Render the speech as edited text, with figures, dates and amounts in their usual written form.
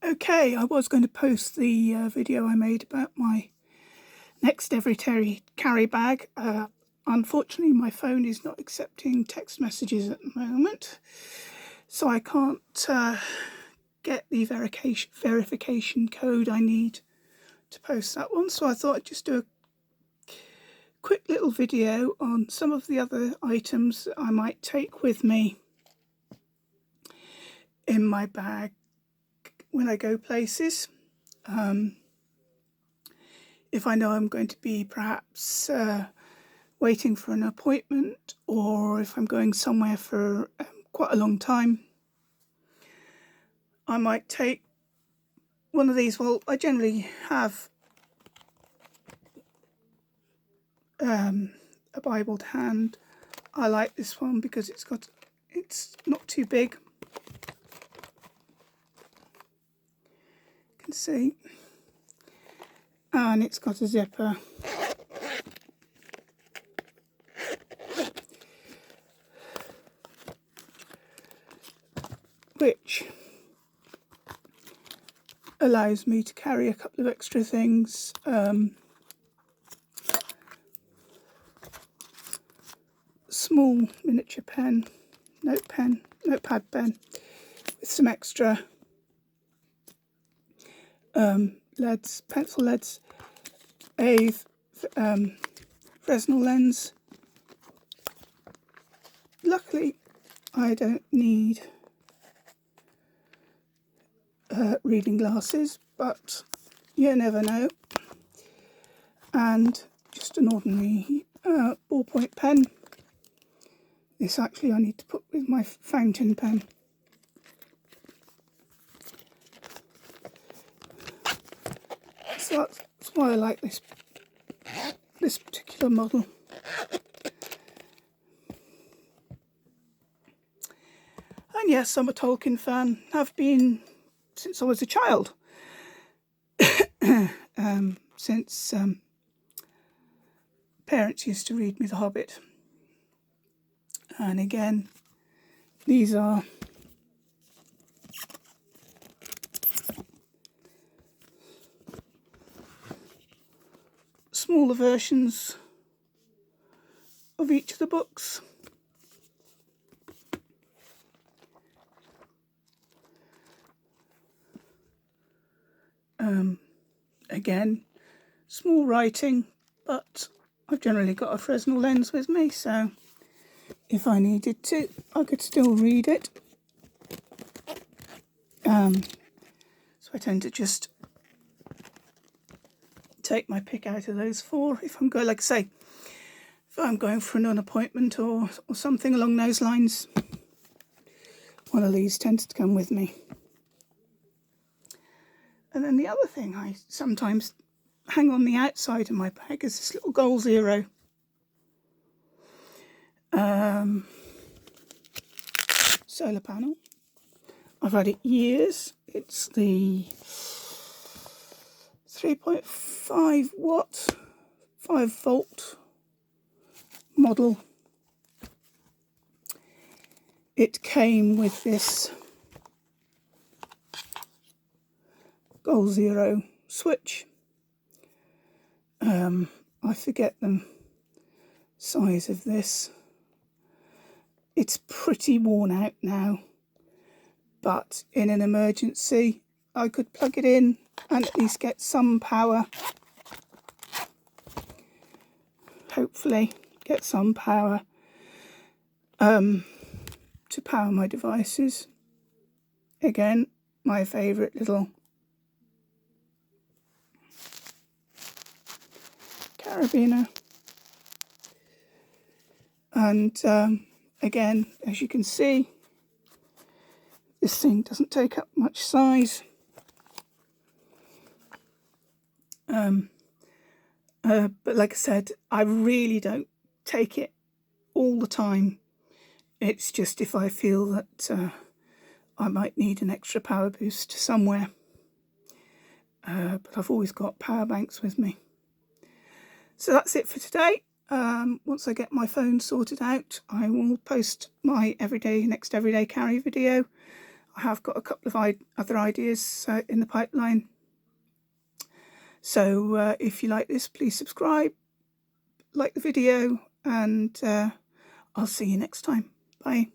Okay, I was going to post the video I made about my next everyday carry bag. Unfortunately, my phone is not accepting text messages at the moment, so I can't get the verification code I need to post that one. So I thought I'd just do a quick little video on some of the other items that I might take with me in my bag when I go places. If I know I'm going to be perhaps waiting for an appointment, or if I'm going somewhere for quite a long time, I might take one of these. Well, I generally have a Bible to hand. I like this one because it's not too big. You can see, and it's got a zipper. Which allows me to carry a couple of extra things. Small miniature pen, notepad pen with some extra leads, pencil leads, a Fresnel lens. Luckily, I don't need reading glasses, but you never know. And just an ordinary ballpoint pen. This actually I need to put with my fountain pen. So that's why I like this particular model. And yes, I'm a Tolkien fan. Have been since I was a child. Since parents used to read me The Hobbit. And again, these are smaller versions of each of the books. Again, small writing, but I've generally got a Fresnel lens with me, so if I needed to, I could still read it. So I tend to just take my pick out of those four if I'm going, like I say, if I'm going for an appointment or something along those lines. One of these tends to come with me. And then the other thing I sometimes hang on the outside of my bag is this little Goal Zero. Solar panel. I've had it years. It's the 3.5 watt, 5 volt model. It came with this Goal Zero switch. I forget the size of this. It's pretty worn out now, but in an emergency I could plug it in and at least get some power. Hopefully get some power to power my devices. Again, my favourite little carabiner. And again, as you can see, this thing doesn't take up much size. But like I said, I really don't take it all the time. It's just if I feel that I might need an extra power boost somewhere. But I've always got power banks with me. So that's it for today. Once I get my phone sorted out, I will post my next everyday carry video. I have got a couple of other ideas in the pipeline. So if you like this, please subscribe, like the video, and I'll see you next time. Bye.